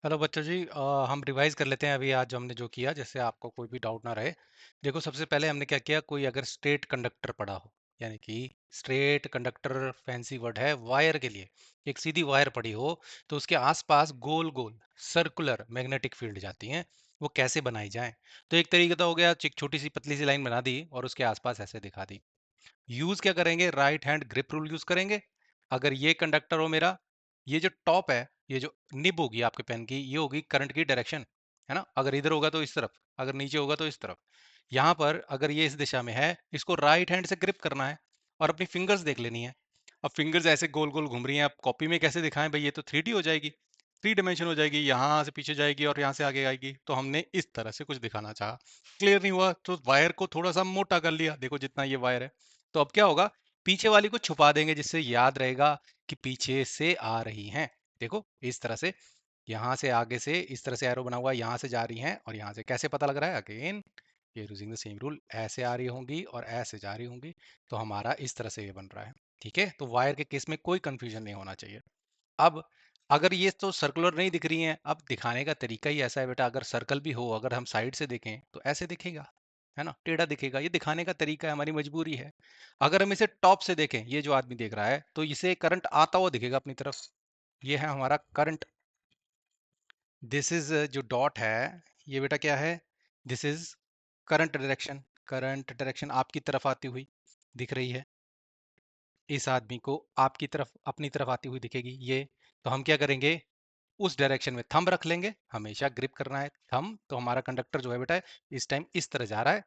Hello बच्चों जी, हम revise कर लेते हैं अभी आज जो हमने जो किया, जिससे आपको कोई भी डाउट ना रहे। देखो, सबसे पहले हमने क्या किया, कोई अगर स्ट्रेट कंडक्टर पड़ा हो, यानी कि स्ट्रेट कंडक्टर फैंसी वर्ड है वायर के लिए, एक सीधी वायर पड़ी हो, तो उसके आसपास गोल गोल सर्कुलर मैग्नेटिक फील्ड जाती हैं। वो कैसे बनाई जाए? तो एक तरीका तो हो गया, एक छोटी सी पतली सी लाइन बना दी और उसके आसपास ऐसे दिखा दी। यूज क्या करेंगे? Right hand grip rule use करेंगे। अगर ये कंडक्टर हो मेरा, ये जो टॉप है, ये जो निब होगी आपके पेन की, ये होगी करंट की डायरेक्शन, है ना? अगर इधर होगा तो इस तरफ, अगर नीचे होगा तो इस तरफ। यहाँ पर अगर ये इस दिशा में है, इसको राइट हैंड से ग्रिप करना है और अपनी फिंगर्स देख लेनी है। अब फिंगर्स ऐसे गोल गोल घूम रही हैं, आप कॉपी में कैसे दिखाएं भाई? ये तो 3D हो जाएगी, 3 डायमेंशन हो जाएगी, यहाँ से पीछे जाएगी और यहाँ से आगे आएगी। तो हमने इस तरह से कुछ दिखाना चाहा। क्लियर नहीं हुआ तो वायर को थोड़ा सा मोटा कर लिया, देखो जितना ये वायर है। तो अब क्या होगा, पीछे वाली को छुपा देंगे, जिससे याद रहेगा कि पीछे से आ रही हैं। देखो इस तरह से, यहाँ से आगे से इस तरह से एरो बना हुआ है, यहाँ से जा रही हैं और यहाँ से कैसे पता लग रहा है? अगेन ये यूजिंग द सेम रूल, ऐसे आ रही होंगी और ऐसे जा रही होंगी। तो हमारा इस तरह से ये बन रहा है। ठीक है, तो वायर के केस में कोई कंफ्यूजन नहीं होना चाहिए। अब अगर ये तो सर्कुलर नहीं दिख रही हैं, अब दिखाने का तरीका ही ऐसा है बेटा, अगर सर्कल भी हो, अगर हम साइड से देखें तो ऐसे दिखेगा, है ना? टेढ़ा दिखेगा। ये दिखाने का तरीका है, हमारी मजबूरी है। अगर हम इसे टॉप से देखें, ये जो आदमी देख रहा है, तो इसे करंट आता हुआ दिखेगा अपनी तरफ। ये है हमारा करंट। दिस इज जो डॉट है, ये बेटा क्या है? This is current direction. Current direction आपकी तरफ आती हुई दिख रही है। इस आदमी को आपकी तरफ, अपनी तरफ आती हुई दिखेगी ये। तो हम क्या करेंगे, उस डायरेक्शन में थंब रख लेंगे। हमेशा ग्रिप करना है थंब। तो हमारा कंडक्टर जो है बेटा, इस टाइम इस तरह जा रहा है,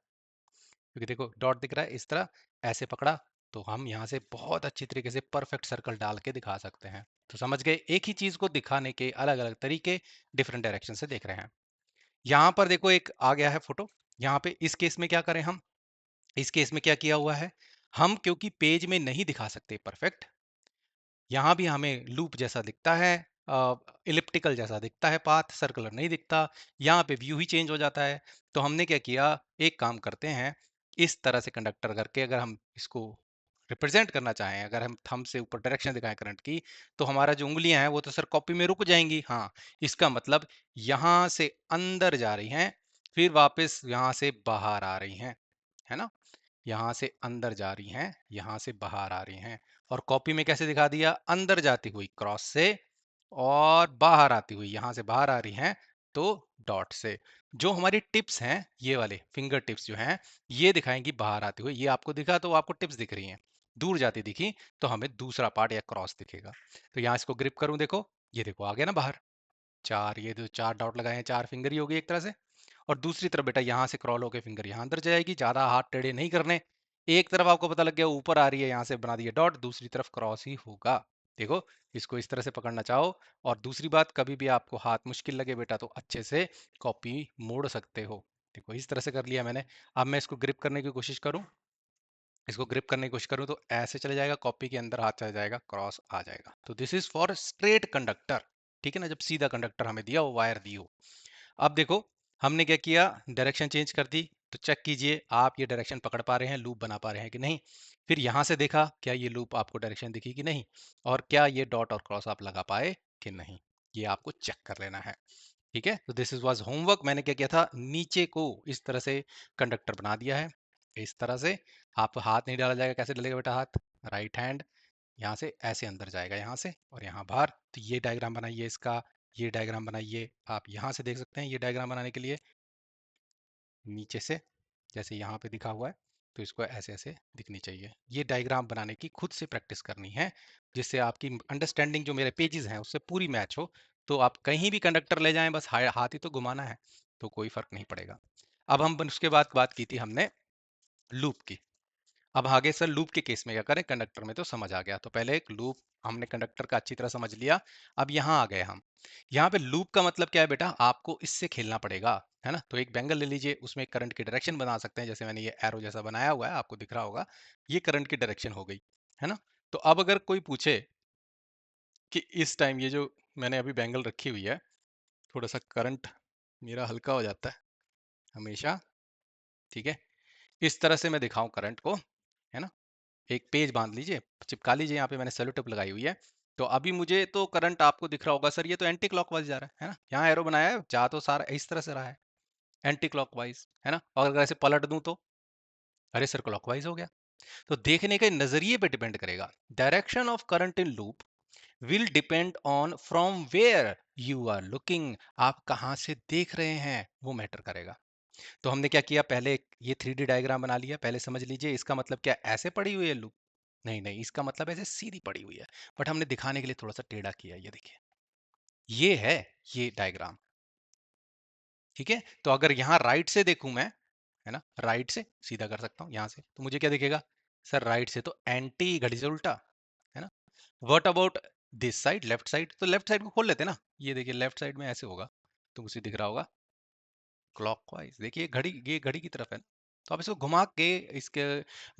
क्योंकि देखो डॉट दिख रहा है इस तरह। ऐसे पकड़ा तो हम यहाँ से बहुत अच्छी तरीके से परफेक्ट सर्कल डाल के दिखा सकते हैं। तो समझ गए, एक ही चीज को दिखाने के अलग अलग तरीके डिफरेंट डायरेक्शन से देख रहे हैं। यहाँ पर देखो एक आ गया है फोटो। यहाँ पे इस केस में क्या करें हम? इस केस में क्या किया हुआ है, हम क्योंकि पेज में नहीं दिखा सकते परफेक्ट, यहाँ भी हमें लूप जैसा दिखता है, इलिप्टिकल जैसा दिखता है, पाथ सर्कुलर नहीं दिखता। यहाँ पे व्यू ही चेंज हो जाता है। तो हमने क्या किया, एक काम करते हैं, इस तरह से कंडक्टर करके अगर हम इसको रिप्रेजेंट करना चाहें, अगर हम थंब से ऊपर डायरेक्शन दिखाएं करंट की, तो हमारा जो उंगलियां हैं वो तो सर कॉपी में रुक जाएंगी। हाँ, इसका मतलब यहाँ से अंदर जा रही हैं, फिर वापस यहाँ से बाहर आ रही हैं, है ना? यहाँ से अंदर जा रही हैं, यहाँ से बाहर आ रही हैं। और कॉपी में कैसे दिखा दिया? अंदर जाती हुई क्रॉस से, और बाहर आती हुई यहाँ से बाहर आ रही हैं तो डॉट से। जो हमारी टिप्स हैं, ये वाले फिंगर टिप्स जो हैं, ये दिखाएंगी बाहर आती हुई। ये आपको दिखा तो आपको टिप्स दिख रही हैं, दूर जाती दिखी तो हमें दूसरा पार्ट या क्रॉस दिखेगा। तो यहाँ इसको ग्रिप करूं, देखो ये देखो आ गया ना बाहर। चार, ये जो चार डॉट लगाए हैं, चार फिंगर ही होगी एक तरह से। और दूसरी तरफ बेटा यहाँ से क्रॉल होकर फिंगर यहाँ अंदर जाएगी, ज्यादा हाथ टेढ़े नहीं करने। एक तरफ आपको पता लग गया ऊपर आ रही है, यहाँ से बना दिया डॉट, दूसरी तरफ क्रॉस ही होगा। देखो, इसको इस तरह से पकड़ना चाहो। और दूसरी बात, कभी भी आपको हाथ मुश्किल लगे बेटा, तो अच्छे से कॉपी मोड़ सकते हो। देखो इस तरह से कर लिया मैंने। अब मैं इसको ग्रिप करने की कोशिश करूं, इसको ग्रिप करने की कोशिश करूं तो ऐसे चले जाएगा, कॉपी के अंदर हाथ चला जाएगा, क्रॉस आ जाएगा। तो this is for straight conductor. ठीक है ना, जब सीधा कंडक्टर हमें दिया हो, वायर दी हो। अब देखो, हमने क्या किया, डायरेक्शन चेंज कर दी। तो चेक कीजिए आप ये डायरेक्शन पकड़ पा रहे हैं, लूप बना पा रहे हैं कि नहीं। फिर यहां से देखा, क्या ये लूप आपको डायरेक्शन दिखी कि नहीं, और क्या ये डॉट और क्रॉस आप लगा पाए कि नहीं, ये आपको चेक कर लेना है। ठीक है, तो दिस इज वाज होमवर्क। मैंने क्या किया था, नीचे को इस तरह से कंडक्टर बना दिया है, इस तरह से। आप हाथ नहीं डाला जाएगा, कैसे डलेगा बेटा हाथ? राइट हैंड यहाँ से ऐसे अंदर जाएगा, यहाँ से और यहाँ बाहर। तो ये डायग्राम बनाइए इसका, ये डायग्राम बनाइए। आप यहाँ से देख सकते हैं, ये डायग्राम बनाने के लिए नीचे से जैसे यहाँ पे दिखा हुआ है, तो इसको ऐसे ऐसे दिखनी चाहिए। ये डायग्राम बनाने की खुद से प्रैक्टिस करनी है, जिससे आपकी अंडरस्टैंडिंग जो मेरे पेजेस हैं उससे पूरी मैच हो। तो आप कहीं भी कंडक्टर ले जाएं, बस हाथ ही तो घुमाना है, तो कोई फर्क नहीं पड़ेगा। अब हम उसके बाद बात की थी हमने लूप की। अब आगे सर लूप के केस में क्या करें, कंडक्टर में तो समझ आ गया, तो पहले एक लूप हमने कंडक्टर का अच्छी तरह समझ लिया। अब यहाँ आ गए हम। यहाँ पे लूप का मतलब क्या है बेटा, आपको इससे खेलना पड़ेगा, है ना? तो एक बैंगल ले लीजिए, उसमें करंट की डायरेक्शन बना सकते हैं, जैसे मैंने ये एरो जैसा बनाया हुआ है, आपको दिख रहा होगा। ये करंट की डायरेक्शन हो गई, है ना? तो अब अगर कोई पूछे कि इस टाइम ये जो मैंने अभी बैंगल रखी हुई है, थोड़ा सा करंट मेरा हल्का हो जाता है हमेशा। ठीक है, इस तरह से मैं दिखाऊं करंट को, है ना? एक पेज बांध लीजिए, चिपका लीजिए, यहाँ पे मैंने सेलो टेप लगाई हुई है। तो अभी मुझे तो करंट आपको दिख रहा होगा सर ये तो एंटी क्लॉकवाइज जा रहा है ना, यहाँ एरो बनाया है, जा तो सारा इस तरह से रहा है, एंटी क्लॉकवाइज है ना, और अगर ऐसे पलट दूं तो अरे सर क्लॉकवाइज हो गया। तो देखने के नजरिए पे डिपेंड करेगा। Direction of current in loop will depend on from where you are looking, आप कहां से देख रहे हैं वो मैटर करेगा। तो हमने क्या किया, पहले ये 3D डायग्राम बना लिया, पहले समझ लीजिए इसका मतलब क्या ऐसे पड़ी हुई है लूप, नहीं नहीं इसका मतलब ऐसे सीधी पड़ी हुई है, बट हमने दिखाने के लिए थोड़ा सा टेढ़ा किया, ये देखिए ये है ये डायग्राम, ठीक है। तो अगर यहाँ राइट से देखूं मैं, है ना, राइट से सीधा कर सकता हूँ यहाँ से, तो मुझे क्या दिखेगा सर, राइट से तो एंटी घड़ी से उल्टा, है ना। What about this side, left side, तो लेफ्ट साइड को खोल लेते हैं ना, ये देखिए लेफ्ट साइड में ऐसे होगा, तो उसे दिख रहा होगा क्लॉकवाइज, देखिए घड़ी ये घड़ी की तरफ है ना। तो आप इसको घुमा के इसके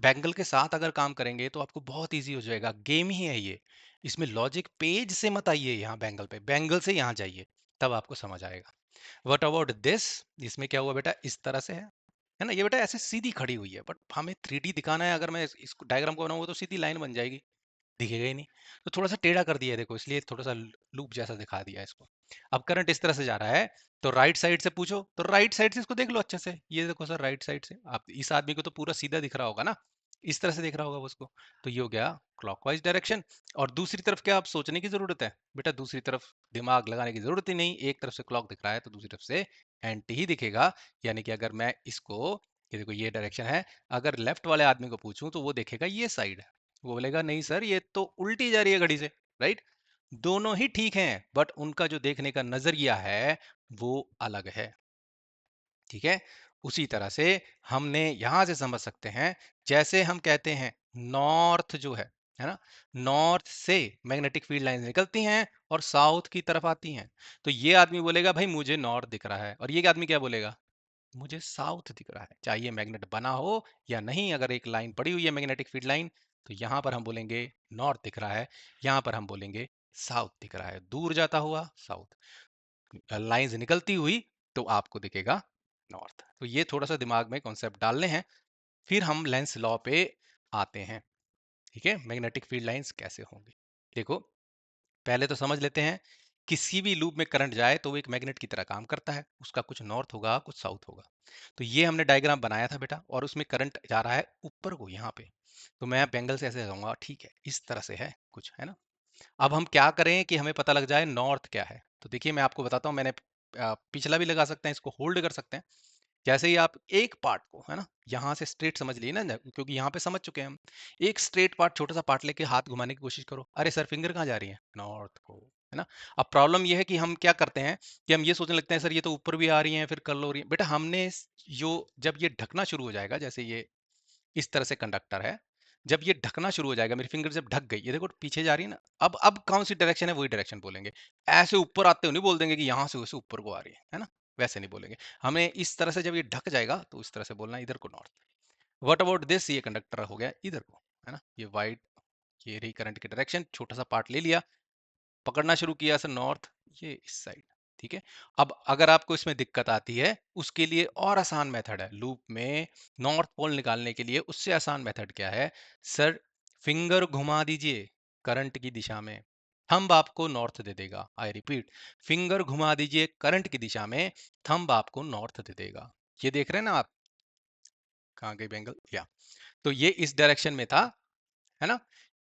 बैंगल के साथ अगर काम करेंगे तो आपको बहुत इजी हो जाएगा, गेम ही है ये, इसमें लॉजिक पेज से मत आइए यहाँ बैंगल पे, बैंगल से यहाँ जाइए, तब आपको समझ आएगा। व्हाट अबाउट दिस, इसमें क्या हुआ बेटा, इस तरह से है ना, ये बेटा ऐसे सीधी खड़ी हुई है, बट हमें 3D दिखाना है, अगर मैं इसको डायग्राम को बनाऊंगा तो सीधी लाइन बन जाएगी, दिखेगा ही नहीं। तो थोड़ा सा टेढ़ा कर दिया है देखो, इसलिए थोड़ा सा लूप जैसा दिखा दिया है इसको। अब करंट इस तरह से जा रहा है, तो राइट साइड से पूछो, तो राइट साइड से इसको देख लो अच्छे से, ये देखो सर राइट साइड से, आप इस आदमी को तो पूरा सीधा दिख रहा होगा ना, इस तरह से देख रहा होगा वो उसको, तो ये हो गया क्लॉकवाइज डायरेक्शन। और दूसरी तरफ क्या आप सोचने की जरूरत है बेटा, दूसरी तरफ दिमाग लगाने की जरूरत ही नहीं, एक तरफ से क्लॉक दिख रहा है तो दूसरी तरफ से एंटी ही दिखेगा। यानी कि अगर मैं इसको, ये देखो ये डायरेक्शन है, अगर लेफ्ट वाले आदमी को पूछूं तो वो देखेगा ये साइड, वो बोलेगा नहीं सर ये तो उल्टी जा रही है घड़ी से, राइट। दोनों ही ठीक हैं, बट उनका जो देखने का नजरिया है वो अलग है, ठीक है। उसी तरह से हमने यहां से समझ सकते हैं, जैसे हम कहते हैं नॉर्थ जो है ना, नॉर्थ से मैग्नेटिक फील्ड लाइंस निकलती हैं और साउथ की तरफ आती हैं, तो ये आदमी बोलेगा भाई मुझे नॉर्थ दिख रहा है, और ये आदमी क्या बोलेगा, मुझे साउथ दिख रहा है, चाहे मैग्नेट बना हो या नहीं, अगर एक लाइन पड़ी हुई है मैग्नेटिक फील्ड लाइन, तो यहां पर हम बोलेंगे नॉर्थ दिख रहा है, यहां पर हम बोलेंगे साउथ दिख रहा है, दूर जाता हुआ साउथ, लाइंस निकलती हुई तो आपको दिखेगा नॉर्थ। तो ये थोड़ा सा दिमाग में कॉन्सेप्ट डालने हैं, फिर हम लेंस लॉ पे आते हैं, ठीक है, मैग्नेटिक फील्ड लाइंस कैसे होंगी। देखो पहले तो समझ लेते हैं, किसी भी लूप में करंट जाए तो वो एक मैग्नेट की तरह काम करता है, उसका कुछ नॉर्थ होगा कुछ साउथ होगा। तो ये हमने डायग्राम बनाया था बेटा, और उसमें करंट जा रहा है ऊपर को यहाँ पे, तो मैं बैंगल से ऐसे जाऊंगा, ठीक है इस तरह से है कुछ, है ना। अब हम क्या करें कि हमें पता लग जाए नॉर्थ क्या है, तो देखिए मैं आपको बताता हूँ, मैंने पिछला भी लगा सकते हैं, इसको होल्ड कर सकते हैं। जैसे ही आप एक पार्ट को, है ना, यहाँ से स्ट्रेट समझ लिए ना, क्योंकि यहाँ पे समझ चुके हैं हम, एक स्ट्रेट पार्ट छोटा सा पार्ट लेके हाथ घुमाने की कोशिश करो, अरे सर फिंगर कहाँ जा रही है, नॉर्थ को, है ना। अब प्रॉब्लम ये है कि हम क्या करते हैं कि हम ये सोचने लगते हैं सर ये तो ऊपर भी आ रही है फिर कर हो रही है, बेटा हमने जो, जब ये ढकना शुरू हो जाएगा, जैसे ये इस तरह से कंडक्टर है, जब ये ढकना शुरू हो जाएगा, मेरी फिंगर जब ढक गई, ये देखो पीछे जा रही है ना, अब कौन सी डायरेक्शन है वही डायरेक्शन बोलेंगे, ऐसे ऊपर आते हुए नहीं बोल देंगे कि यहाँ से वैसे ऊपर को आ रही है ना, वैसे नहीं बोलेंगे। हमें इस तरह से जब ये ढक जाएगा तो इस तरह से बोलना है, इधर को नॉर्थ। व्हाट अबाउट दिस, ये कंडक्टर हो गया इधर को, है ना, ये वाइट, ये रही करंट की डायरेक्शन, छोटा सा पार्ट ले लिया, पकड़ना शुरू किया सर नॉर्थ, ये इस साइड, ठीक है। अब अगर आपको इसमें दिक्कत आती है, उसके लिए और आसान मेथड है लूप में नॉर्थ पोल निकालने के लिए, उससे आसान मेथड क्या है सर, फिंगर घुमा दीजिए करंट की दिशा में, थंब आपको नॉर्थ दे देगा, आई रिपीट, फिंगर घुमा दीजिए करंट की दिशा में, थंब आपको नॉर्थ दे देगा। ये देख रहे हैं ना आप, कहाँ गई बैंगल, या तो ये इस डायरेक्शन में था, है ना।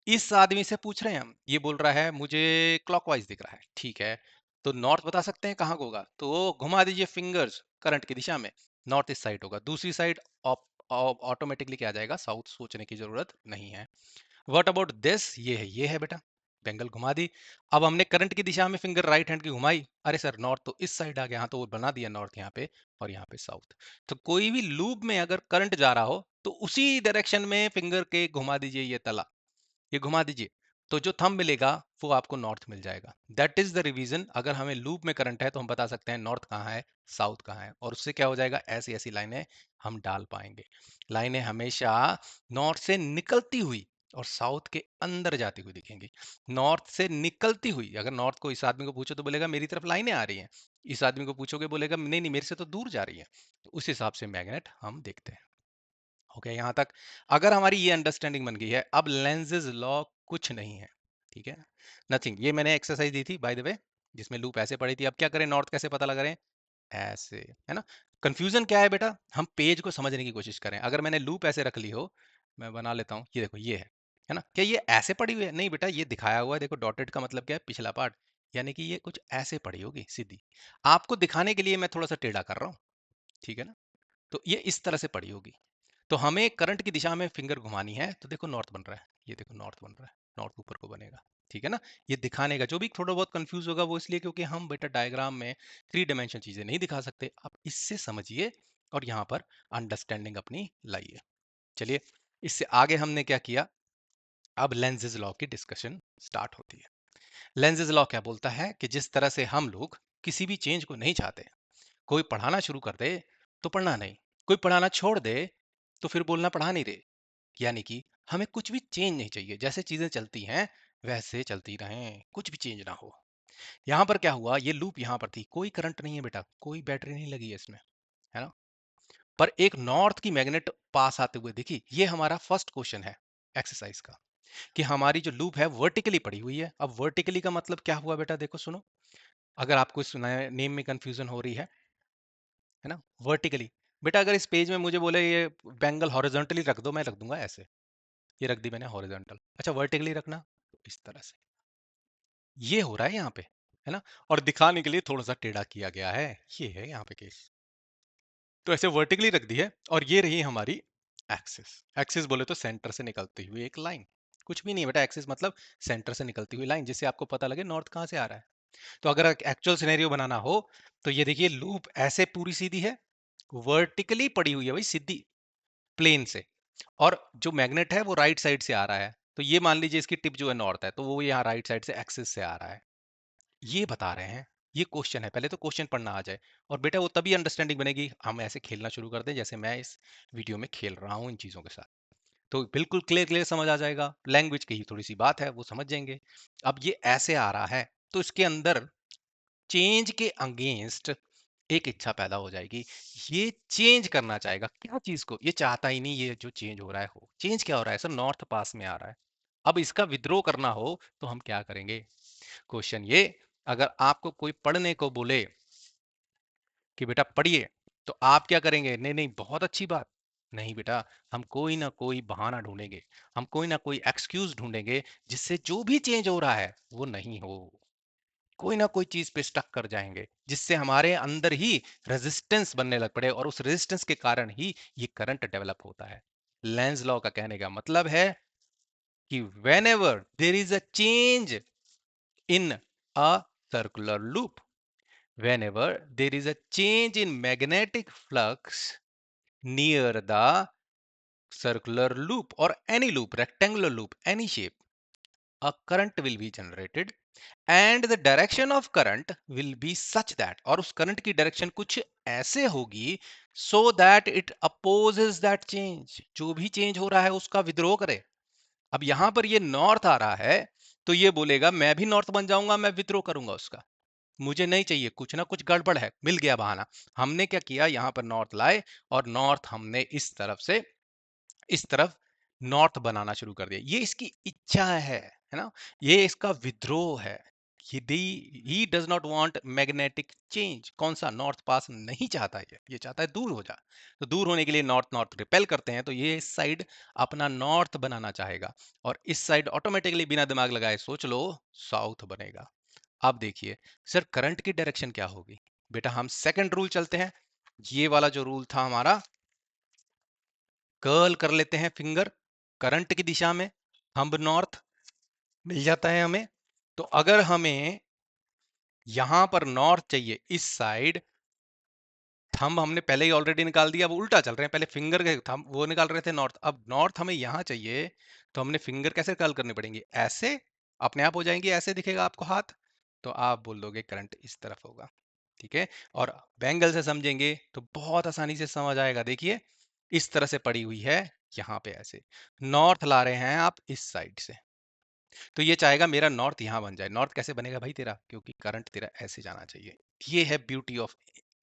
इस आदमी से पूछ रहे हैं हम, ये बोल रहा है मुझे क्लॉकवाइज दिख रहा है, ठीक है, तो नॉर्थ बता सकते हैं कहाँ को होगा, तो घुमा दीजिए फिंगर्स करंट की दिशा में, नॉर्थ इस साइड होगा, दूसरी साइड ऑटोमेटिकली क्या आ जाएगा, साउथ, सोचने की जरूरत नहीं है। व्हाट अबाउट दिस, ये है बेटा, बेंगल घुमा दी। अब हमने करंट की दिशा में फिंगर राइट हैंड की घुमाई, अरे सर नॉर्थ तो इस साइड आ गया, हाँ तो वो बना दिया नॉर्थ यहाँ पे, और यहाँ पे साउथ। तो कोई भी लूप में अगर करंट जा रहा हो तो उसी डायरेक्शन में फिंगर के घुमा दीजिए, ये तला, ये घुमा दीजिए, तो जो थंब मिलेगा वो आपको नॉर्थ मिल जाएगा। दैट इज द रिवीजन, अगर हमें लूप में करंट है तो हम बता सकते हैं नॉर्थ कहाँ है, साउथ कहाँ है, और उससे क्या हो जाएगा, ऐसी ऐसी लाइनें हम डाल पाएंगे। लाइनें हमेशा नॉर्थ से निकलती हुई और साउथ के अंदर जाती हुई दिखेंगी। नॉर्थ से निकलती हुई, अगर नॉर्थ को इस आदमी को पूछो तो बोलेगा मेरी तरफ लाइनें आ रही हैं, इस आदमी को पूछोगे बोलेगा नहीं नहीं मेरे से तो दूर जा रही है। तो उस हिसाब से मैग्नेट हम देखते हैं। ओके, यहां तक अगर हमारी ये अंडरस्टैंडिंग बन गई है, अब लेंजेज लॉ कुछ नहीं है, ठीक है, नथिंग। ये मैंने एक्सरसाइज दी थी बाय द वे, जिसमें लूप ऐसे पड़ी थी। अब क्या करें, नॉर्थ कैसे पता लगा रहे हैं, ऐसे, है ना। कंफ्यूजन क्या है बेटा, हम पेज को समझने की कोशिश करें। अगर मैंने लूप ऐसे रख ली हो, मैं बना लेता हूँ, ये देखो ये है ना, क्या ये ऐसे पड़ी हुई है, नहीं बेटा, ये दिखाया हुआ है, देखो डॉटेड का मतलब क्या है, पिछला पार्ट, यानी कि ये कुछ ऐसे पड़ी होगी सीधी। आपको दिखाने के लिए मैं थोड़ा सा टेढ़ा कर रहा हूँ, ठीक है ना। तो ये इस तरह से पड़ी होगी। तो हमें करंट की दिशा में फिंगर घुमानी है, तो देखो नॉर्थ बन रहा है, ये देखो नॉर्थ बन रहा है, नॉर्थ ऊपर को बनेगा, ठीक है ना। ये दिखाने का जो भी थोड़ा बहुत कंफ्यूज होगा वो इसलिए क्योंकि हम बेटा डायग्राम में थ्री डायमेंशन चीजें नहीं दिखा सकते। आप इससे समझिए और यहाँ पर अंडरस्टैंडिंग अपनी लाइए। चलिए, इससे आगे हमने क्या किया, अब लेंजेज लॉ की डिस्कशन स्टार्ट होती है। लेंजेज लॉ क्या बोलता है कि जिस तरह से हम लोग किसी भी चेंज को नहीं चाहते, कोई पढ़ाना शुरू कर दे तो पढ़ना नहीं, कोई पढ़ाना छोड़ दे तो फिर बोलना पढ़ा नहीं रहे, यानी कि हमें कुछ भी चेंज नहीं चाहिए, जैसे चीजें चलती हैं वैसे चलती रहें, कुछ भी चेंज ना हो। यहां पर क्या हुआ, ये लूप यहां पर थी, कोई करंट नहीं है बेटा, कोई बैटरी नहीं लगी है इसमें, है ना। पर एक नॉर्थ की मैग्नेट पास आते हुए दिखी। ये हमारा फर्स्ट क्वेश्चन है एक्सरसाइज का, कि हमारी जो लूप है वर्टिकली पड़ी हुई है। अब वर्टिकली का मतलब क्या हुआ बेटा, देखो सुनो, अगर आपको इस नेम में कंफ्यूजन हो रही है ना, वर्टिकली। बेटा अगर इस पेज में मुझे बोले ये बैंगल हॉरिजॉन्टली रख दो, मैं रख दूंगा ऐसे, ये रख दी मैंने हॉरिजॉन्टल। अच्छा वर्टिकली रखना, तो इस तरह से ये हो रहा है यहाँ पे, है ना। और दिखाने के लिए थोड़ा सा टेढ़ा किया गया है, ये है यहाँ पे केस। तो ऐसे वर्टिकली रख दी है, और ये रही हमारी एक्सिस। एक्सिस बोले तो सेंटर से निकलती हुई एक लाइन, कुछ भी नहीं बेटा, एक्सिस मतलब सेंटर से निकलती हुई लाइन, जिससे आपको पता लगे नॉर्थ कहाँ से आ रहा है। तो अगर एक्चुअल सिनेरियो बनाना हो तो ये देखिए लूप ऐसे पूरी सीधी है, वर्टिकली पड़ी हुई है भाई, सीधी प्लेन से, और जो मैग्नेट है वो राइट साइड से आ रहा है। तो ये मान लीजिए इसकी टिप जो है नॉर्थ है, तो वो यहाँ राइट साइड से एक्सिस से आ रहा है, ये बता रहे हैं। ये क्वेश्चन है, पहले तो क्वेश्चन पढ़ना आ जाए, और बेटा वो तभी अंडरस्टैंडिंग बनेगी हम ऐसे खेलना शुरू कर दें जैसे मैं इस वीडियो में खेल रहा हूँ इन चीजों के साथ। तो बिल्कुल क्लियर क्लियर समझ आ जाएगा, लैंग्वेज की ही थोड़ी सी बात है, वो समझ जाएंगे। अब ये ऐसे आ रहा है, तो इसके अंदर चेंज के अगेंस्ट एक इच्छा पैदा हो जाएगी। ये चेंज करना चाहेगा क्या चीज को, ये चाहता ही नहीं ये जो चेंज हो रहा है हो। चेंज क्या हो रहा है सर, नॉर्थ पास में आ रहा है। अब इसका विद्रोह करना हो तो हम क्या करेंगे, क्वेश्चन ये, अगर आपको कोई पढ़ने को बोले कि बेटा पढ़िए, तो आप क्या करेंगे, नहीं नहीं बहुत अच्छी बात, नहीं बेटा, हम कोई ना कोई बहाना ढूंढेंगे, हम कोई ना कोई एक्सक्यूज ढूंढेंगे जिससे जो भी चेंज हो रहा है वो नहीं हो। कोई ना कोई चीज पे स्टक कर जाएंगे जिससे हमारे अंदर ही रेजिस्टेंस बनने लग पड़े, और उस रेजिस्टेंस के कारण ही ये करंट डेवलप होता है। लेंज लॉ का कहने का मतलब है कि when ever there is a change in a circular loop, whenever there is a change in magnetic flux near the circular loop or any loop, rectangular loop, any shape, a current will be generated and the direction of current will be such that, और उस current की direction कुछ ऐसे होगी so that it opposes that change, जो भी change हो रहा है उसका विद्रोह करे। अब यहां पर ये नॉर्थ आ रहा है, तो ये बोलेगा मैं भी नॉर्थ बन जाऊंगा, मैं विद्रोह करूंगा उसका, मुझे नहीं चाहिए, कुछ ना कुछ गड़बड़ है, मिल गया बहाना। हमने क्या किया, यहां पर नॉर्थ लाए, और नॉर्थ हमने इस तरफ से इस तरफ नॉर्थ बनाना शुरू कर दिया। ये इसकी इच्छा है ना, ये इसका विद्रोह है। He does not want magnetic change, कौन सा, नॉर्थ पास नहीं चाहता, ये चाहता है दूर हो जा। तो दूर होने के लिए नॉर्थ नॉर्थ रिपेल करते हैं, तो ये इस साइड अपना नॉर्थ बनाना चाहेगा, और इस साइड ऑटोमेटिकली बिना दिमाग लगाए सोच लो साउथ बनेगा। अब देखिए सर करंट की डायरेक्शन क्या होगी, बेटा हम सेकंड रूल चलते हैं। ये वाला जो रूल था हमारा, कर्ल कर लेते हैं फिंगर करंट की दिशा में, थंब नॉर्थ मिल जाता है हमें। तो अगर हमें यहां पर नॉर्थ चाहिए इस साइड, थंब हमने पहले ही ऑलरेडी निकाल दिया, वो उल्टा चल रहे हैं, पहले फिंगर के थंब वो निकाल रहे थे नॉर्थ, अब नॉर्थ हमें यहां चाहिए, तो हमने फिंगर कैसे कर्ल करनी पड़ेंगी, ऐसे अपने आप हो जाएंगी, ऐसे दिखेगा आपको हाथ, तो आप बोल दोगे करंट इस तरफ होगा, ठीक है। और बैंगल से समझेंगे तो बहुत आसानी से समझ आएगा, देखिए इस तरह से पड़ी हुई है, यहाँ पे ऐसे नॉर्थ ला रहे हैं आप इस साइड से, तो ये चाहेगा मेरा नॉर्थ यहाँ बन जाए। नॉर्थ कैसे बनेगा भाई तेरा, क्योंकि करंट तेरा ऐसे जाना चाहिए। ये है beauty of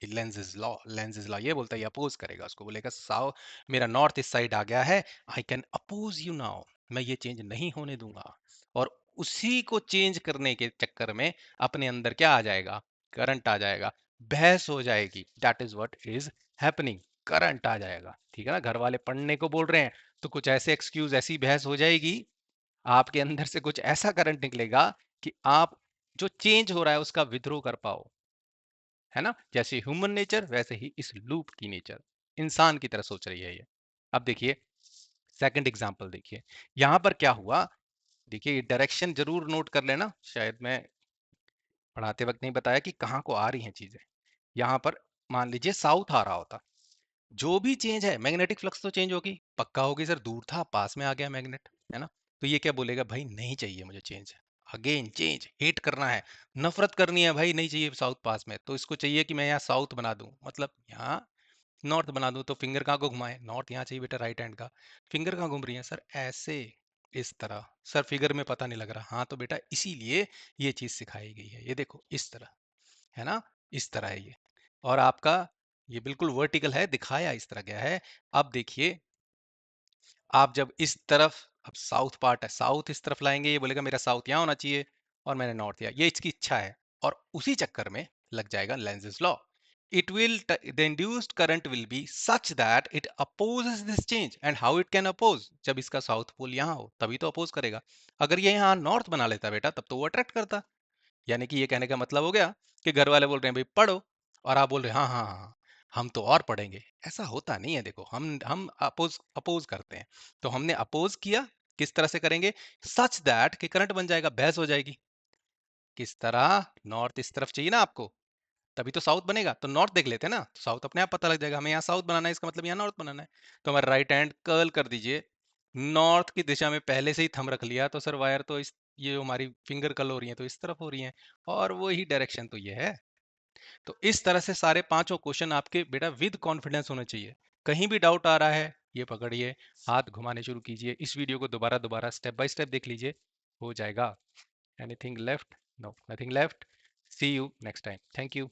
Lenz's law. Lenz's law ये बोलता है, अपोज करेगा उसको, बोलेगा साओ मेरा नॉर्थ इस साइड आ गया है, I can oppose you now, मैं ये चेंज नहीं होने दूंगा, और उसी को चेंज करने के चक्कर में अपने अंदर क्या आ जाएगा, करंट आ जाएगा, बहस हो जाएगी। That is what is happening, current आ जाएगा। ठीक है ना, घर वाले पढ़ने को बोल रहे हैं तो कुछ ऐसे एक्सक्यूज, ऐसी बहस हो जाएगी, आपके अंदर से कुछ ऐसा करंट निकलेगा कि आप जो चेंज हो रहा है उसका विद्रोह कर पाओ। है ना, जैसे ह्यूमन नेचर वैसे ही इस लूप की नेचर इंसान की तरह सोच रही है ये। अब देखिए सेकंड एग्जांपल, देखिए यहां पर क्या हुआ। देखिए डायरेक्शन जरूर नोट कर लेना, शायद मैं पढ़ाते वक्त नहीं बताया कि कहाँ को आ रही हैं चीजें। यहां पर मान लीजिए साउथ आ रहा होता, जो भी चेंज है मैग्नेटिक फ्लक्स तो चेंज होगी, पक्का होगी सर, दूर था पास में आ गया मैग्नेट, है ना। तो ये क्या बोलेगा, भाई नहीं चाहिए मुझे चेंज, अगेन चेंज, हेट करना है, नफरत करनी है भाई, नहीं चाहिए साउथ पास में, तो इसको चाहिए कि मैं यहाँ साउथ बना दूं, मतलब यहाँ नॉर्थ बना दूं। तो फिंगर कहाँ को घुमाए, नॉर्थ यहाँ चाहिए बेटा, राइट हैंड का। फिंगर कहाँ घूम रही है सर, ऐसे, इस तरह। सर फिगर में पता नहीं लग रहा, हाँ तो बेटा इसीलिए ये चीज सिखाई गई है, ये देखो इस तरह, है ना, इस तरह है ये। और आपका ये बिल्कुल वर्टिकल है, दिखाया इस तरह गया है। अब देखिए आप जब इस तरफ, अब साउथ पार्ट है, साउथ इस तरफ लाएंगे, ये बोलेगा मेरा साउथ यहाँ होना चाहिए और मैंने नॉर्थ यहाँ, ये इसकी इच्छा है। और उसी चक्कर में लग जाएगा लेंज़ेस law. It will the induced current will be such that it opposes this change, and how it can oppose, जब इसका साउथ पोल यहाँ हो तभी तो अपोज करेगा। अगर ये यहाँ नॉर्थ बना लेता बेटा तब तो वो अट्रैक्ट करता। यानी कि ये कहने का मतलब हो गया कि घर वाले बोल रहे हैं भाई पढ़ो, और आप बोल रहे हैं हाँ हाँ हाँ हाँ, हम तो और पढ़ेंगे। ऐसा होता नहीं है, देखो हम अपोज अपोज करते हैं। तो हमने अपोज किया, किस तरह से करेंगे, सच दैट कि करंट बन जाएगा, बहस हो जाएगी। किस तरह, नॉर्थ इस तरफ चाहिए ना आपको, तभी तो साउथ बनेगा, तो नॉर्थ देख लेते हैं ना, तो साउथ अपने आप पता लग जाएगा, हमें यहाँ साउथ बनाना है, इसका मतलब यहाँ नॉर्थ बनाना है। तो हमारा राइट हैंड कर्ल कर दीजिए, नॉर्थ की दिशा में पहले से ही थंब रख लिया, तो सर वायर तो इस, ये जो हमारी फिंगर कर्ल हो रही है तो इस तरफ हो रही है, और वही डायरेक्शन तो ये है। तो इस तरह से सारे पांचों क्वेश्चन आपके बेटा विद कॉन्फिडेंस होने चाहिए। कहीं भी डाउट आ रहा है, ये पकड़िए, हाथ घुमाने शुरू कीजिए, इस वीडियो को दोबारा दोबारा स्टेप बाय स्टेप देख लीजिए, हो जाएगा। Anything left, no nothing left. See you next time, thank you.